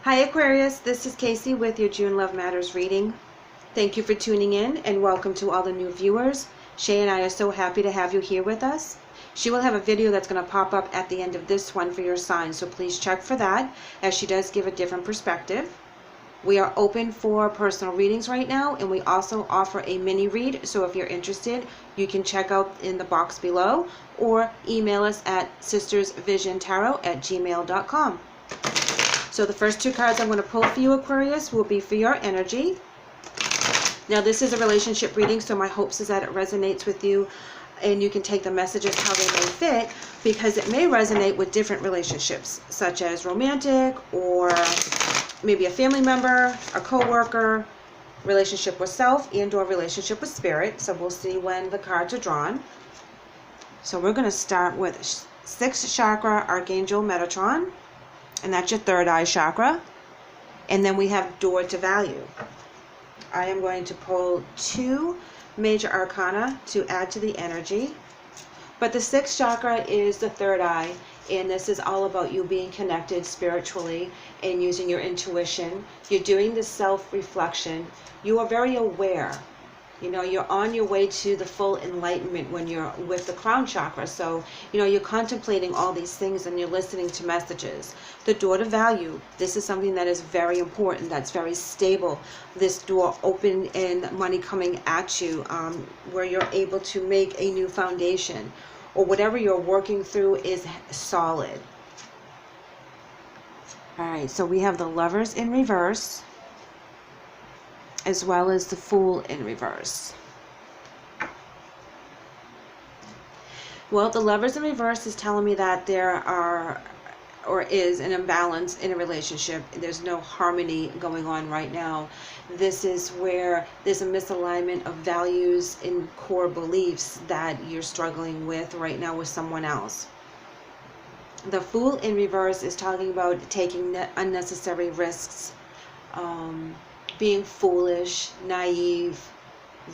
Hi Aquarius, this is Kacee with your June Love Matters reading. Thank you for tuning in and welcome to all the new viewers. Shae and I are so happy to have you here with us. She will have a video that's going to pop up at the end of this one for your sign, so please check for that, as she does give a different perspective. We are open for personal readings right now, and we also offer a mini read, so if you're interested, you can check out in the box below or email us at sistersvisiontarot@gmail.com. So the first two cards I'm going to pull for you, Aquarius, will be for your energy. Now this is a relationship reading, so my hopes is that it resonates with you and you can take the messages how they may fit, because it may resonate with different relationships, such as romantic or maybe a family member, a co-worker, relationship with self, and or relationship with spirit. So we'll see when the cards are drawn. So we're going to start with 6th chakra, Archangel Metatron. And that's your third eye chakra. And then we have door to value. I am going to pull 2 major arcana to add to the energy. But the 6th chakra is the third eye, and this is all about you being connected spiritually and using your intuition. You're doing this self-reflection. You are very aware. You know, you're on your way to the full enlightenment when you're with the crown chakra. So, you know, you're contemplating all these things and you're listening to messages. The door to value, this is something that is very important, that's very stable. This door open and money coming at you, where you're able to make a new foundation, or whatever you're working through is solid. All right, so we have the Lovers in reverse, as well as the Fool in reverse. Well, the Lovers in reverse is telling me that there are, or is, an imbalance in a relationship. There's no harmony going on right now. This is where there's a misalignment of values and core beliefs that you're struggling with right now with someone else. The Fool in reverse is talking about taking unnecessary risks, being foolish, naive,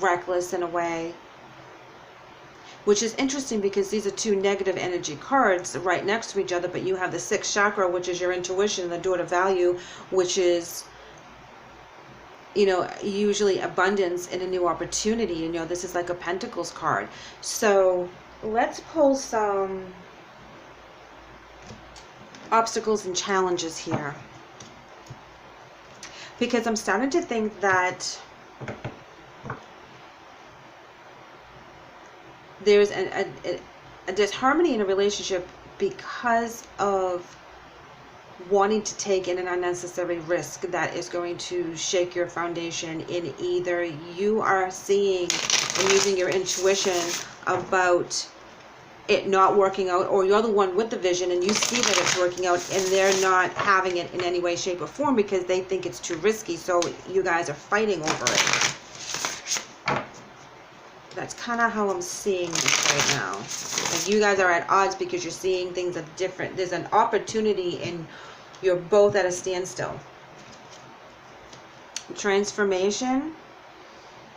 reckless in a way, which is interesting because these are 2 negative energy cards right next to each other, but you have the 6th chakra, which is your intuition, and the door to value, which is, you know, usually abundance and a new opportunity. You know, this is like a Pentacles card. So let's pull some obstacles and challenges here, because I'm starting to think that there's a disharmony in a relationship because of wanting to take in an unnecessary risk that is going to shake your foundation. In either you are seeing and using your intuition about it not working out, or you're the one with the vision and you see that it's working out and they're not having it in any way, shape, or form because they think it's too risky, so you guys are fighting over it. That's kind of how I'm seeing this right now. Like, you guys are at odds because you're seeing things are different. There's an opportunity and you're both at a standstill. Transformation,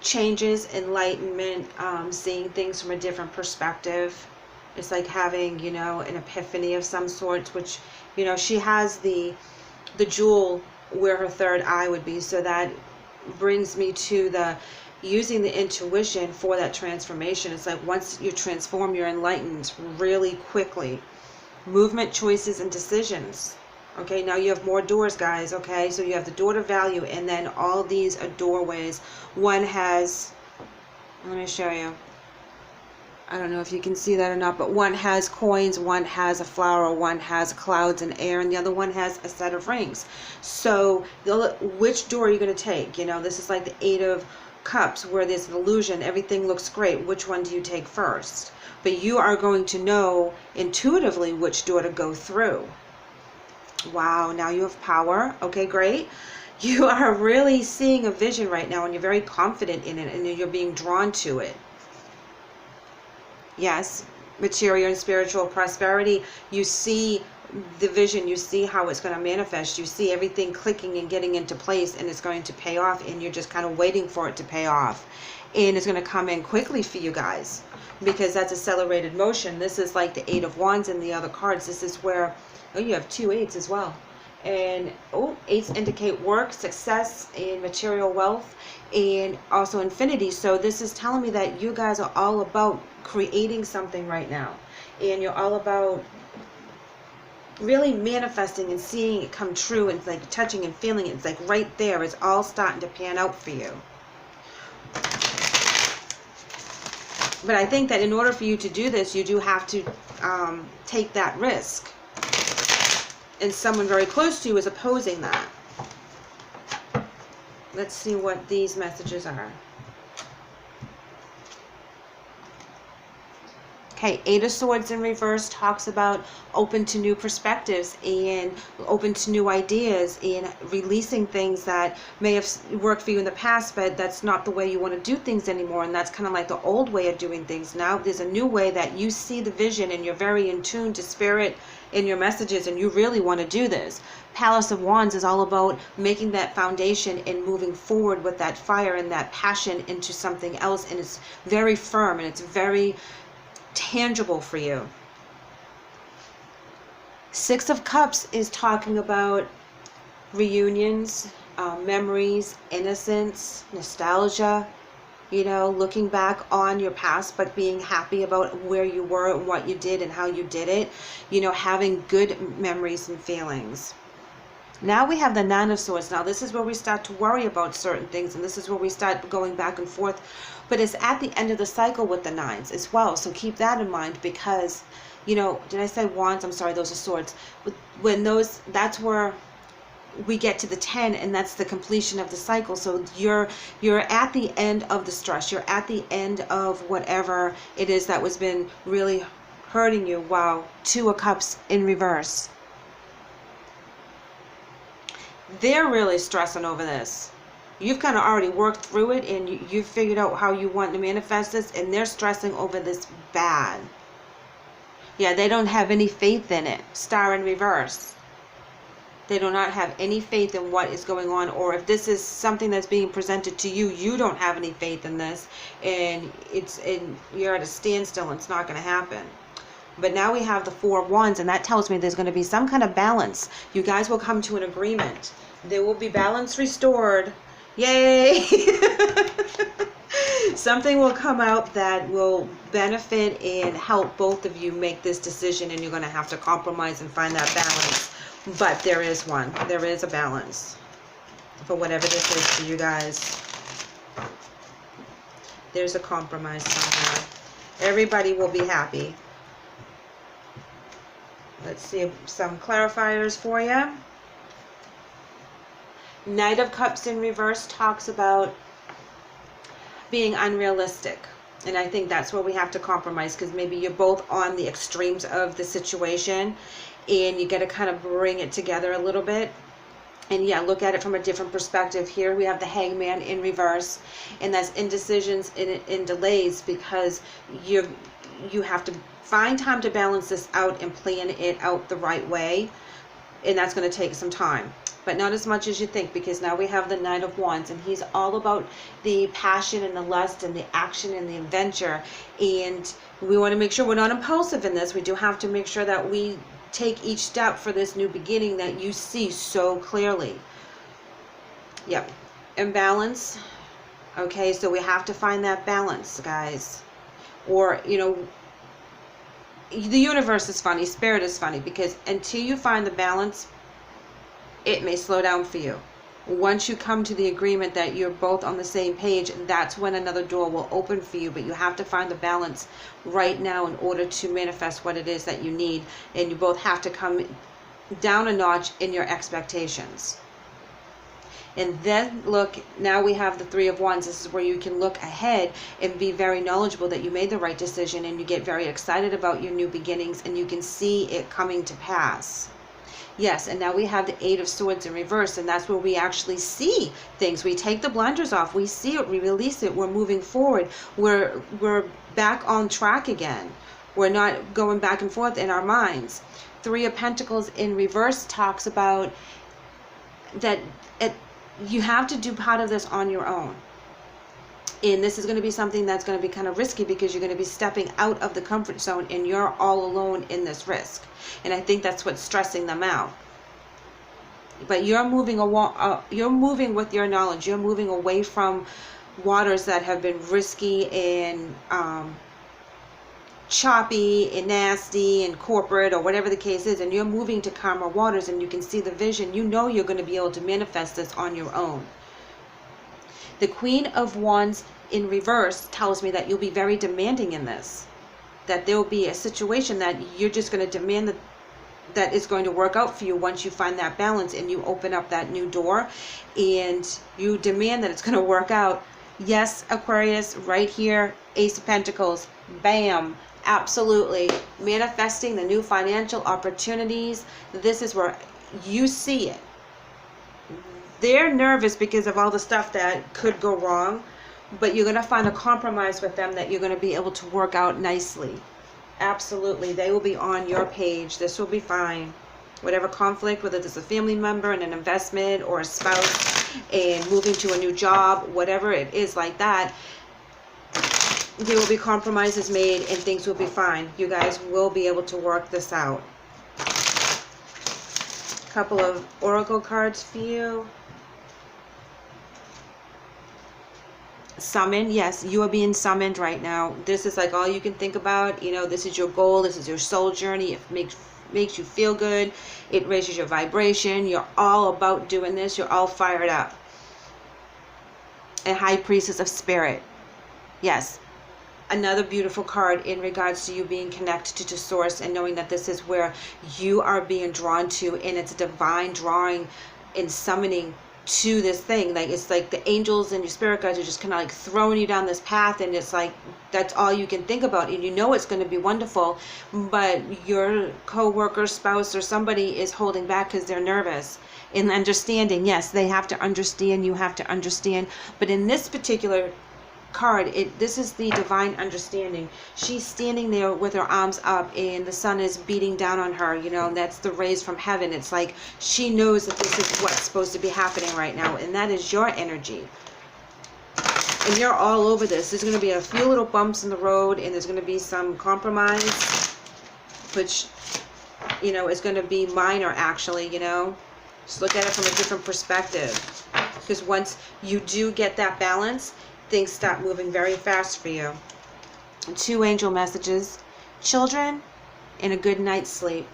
changes, enlightenment, seeing things from a different perspective. It's like having, you know, an epiphany of some sort, which, you know, she has the jewel where her third eye would be. So that brings me to the using the intuition for that transformation. It's like once you transform, you're enlightened really quickly. Movement, choices, and decisions. Okay, now you have more doors, guys. Okay, so you have the door to value, and then all these are doorways. One has, let me show you. I don't know if you can see that or not, but one has coins, one has a flower, one has clouds and air, and the other one has a set of rings. So which door are you going to take? You know, this is like the 8 of Cups, where there's an illusion, everything looks great. Which one do you take first? But you are going to know intuitively which door to go through. Wow, now you have power. Okay, great. You are really seeing a vision right now, and you're very confident in it, and you're being drawn to it. Yes, material and spiritual prosperity. You see the vision, you see how it's going to manifest, you see everything clicking and getting into place, and it's going to pay off, and you're just kind of waiting for it to pay off, and it's going to come in quickly for you guys, because that's accelerated motion. This is like the 8 of Wands in the other cards. This is where, oh, you have 2 8s as well. And eights indicate work, success, and material wealth, and also infinity. So this is telling me that you guys are all about creating something right now, and you're all about really manifesting and seeing it come true, and it's like touching and feeling it. It's like right there, it's all starting to pan out for you. But I think that in order for you to do this, you do have to take that risk. And someone very close to you is opposing that. Let's see what these messages are. Okay, Eight of Swords in reverse talks about open to new perspectives and open to new ideas and releasing things that may have worked for you in the past, but that's not the way you want to do things anymore, and that's kind of like the old way of doing things. Now there's a new way that you see the vision and you're very in tune to spirit in your messages, and you really want to do this. Palace of Wands is all about making that foundation and moving forward with that fire and that passion into something else, and it's very firm and it's very tangible for you. Six of Cups is talking about reunions, memories, innocence, nostalgia, you know, looking back on your past but being happy about where you were and what you did and how you did it, you know, having good memories and feelings. Now we have the Nine of Swords. Now this is where we start to worry about certain things, and this is where we start going back and forth. But it's at the end of the cycle with the nines as well. So keep that in mind, because, you know, did I say wands? I'm sorry, those are swords. When those, that's where we get to the 10, and that's the completion of the cycle. So you're at the end of the stress. You're at the end of whatever it is that was been really hurting you. Wow. Two of Cups in reverse. They're really stressing over this. You've kind of already worked through it, and you've figured out how you want to manifest this, and they're stressing over this bad. Yeah, they don't have any faith in it. Star in reverse. They do not have any faith in what is going on, or if this is something that's being presented to you, you don't have any faith in this, and you're at a standstill, and it's not going to happen. But now we have the Four of Wands, and that tells me there's going to be some kind of balance. You guys will come to an agreement. There will be balance restored. Yay! Something will come out that will benefit and help both of you make this decision, and you're going to have to compromise and find that balance. But there is one. There is a balance for whatever this is for you guys. There's a compromise somewhere. Everybody will be happy. Let's see some clarifiers for you. Knight of Cups in reverse talks about being unrealistic. And I think that's where we have to compromise, because maybe you're both on the extremes of the situation, and you got to kind of bring it together a little bit. And yeah, look at it from a different perspective. Here we have the Hangman in reverse, and that's indecisions and delays, because you have to find time to balance this out and plan it out the right way, and that's going to take some time, but not as much as you think, because now we have the Knight of Wands, and he's all about the passion and the lust and the action and the adventure, and we want to make sure we're not impulsive in this. We do have to make sure that we take each step for this new beginning that you see so clearly. Yep. Imbalance. Okay, so we have to find that balance, guys. Or, you know, the universe is funny, spirit is funny, because until you find the balance, it may slow down for you. Once you come to the agreement that you're both on the same page, that's when another door will open for you. But you have to find the balance right now in order to manifest what it is that you need, and you both have to come down a notch in your expectations. And then look, now we have the Three of Wands. This is where you can look ahead and be very knowledgeable that you made the right decision, and you get very excited about your new beginnings, and you can see it coming to pass. Yes, and now we have the Eight of Swords in reverse, and that's where we actually see things. We take the blinders off, we see it, we release it, we're moving forward, we're back on track again. We're not going back and forth in our minds. Three of Pentacles in reverse talks about that you have to do part of this on your own. And this is going to be something that's going to be kind of risky, because you're going to be stepping out of the comfort zone, and you're all alone in this risk. And I think that's what's stressing them out. but you're moving you're moving with your knowledge. You're moving away from waters that have been risky and choppy and nasty and corporate, or whatever the case is, and you're moving to calmer waters, and you can see the vision. You know you're going to be able to manifest this on your own. The Queen of Wands in reverse tells me that you'll be very demanding in this, that there will be a situation that you're just going to demand that is going to work out for you once you find that balance and you open up that new door and you demand that it's going to work out. Yes, Aquarius, right here, Ace of Pentacles, bam, absolutely. Manifesting the new financial opportunities. This is where you see it. They're nervous because of all the stuff that could go wrong, but you're going to find a compromise with them that you're going to be able to work out nicely. Absolutely. They will be on your page. This will be fine. Whatever conflict, whether it's a family member and an investment, or a spouse and moving to a new job, whatever it is like that, there will be compromises made and things will be fine. You guys will be able to work this out. A couple of oracle cards for you. Summon. Yes, you are being summoned right now. This is like all you can think about. You know, this is your goal. This is your soul journey. It makes you feel good. It raises your vibration. You're all about doing this. You're all fired up. A High Priestess of Spirit. Yes. Another beautiful card in regards to you being connected to Source and knowing that this is where you are being drawn to, and it's a divine drawing and summoning to this thing. Like, it's like the angels and your spirit guides are just kind of like throwing you down this path, and it's like that's all you can think about, and you know it's going to be wonderful, but your co-worker, spouse, or somebody is holding back because they're nervous. In understanding, yes, they have to understand, you have to understand, but in this particular card, this is the divine understanding. She's standing there with her arms up and the sun is beating down on her, you know, and that's the rays from heaven. It's like she knows that this is what's supposed to be happening right now, and that is your energy. And you're all over this. There's going to be a few little bumps in the road, and there's going to be some compromise, which, you know, is going to be minor actually, you know. Just look at it from a different perspective, because once you do get that balance, things start moving very fast for you. 2 angel messages. Children and a good night's sleep.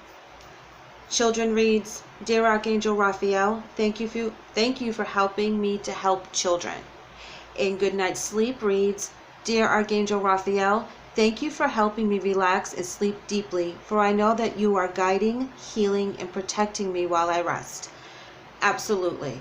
Children reads, Dear Archangel Raphael, thank you for helping me to help children. And good night's sleep reads, Dear Archangel Raphael, thank you for helping me relax and sleep deeply, for I know that you are guiding, healing, and protecting me while I rest. Absolutely.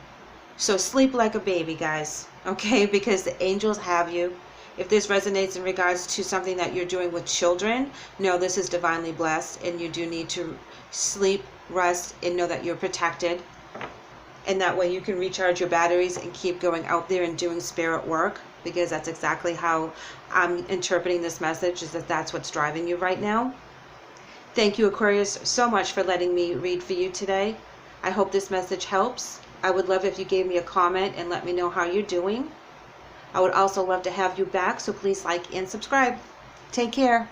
So sleep like a baby, guys. Okay, because the angels have you. If this resonates in regards to something that you're doing with children, know this is divinely blessed, and you do need to sleep, rest, and know that you're protected. And that way you can recharge your batteries and keep going out there and doing spirit work, because that's exactly how I'm interpreting this message, is that that's what's driving you right now. Thank you, Aquarius, so much for letting me read for you today. I hope this message helps. I would love if you gave me a comment and let me know how you're doing. I would also love to have you back, so please like and subscribe. Take care.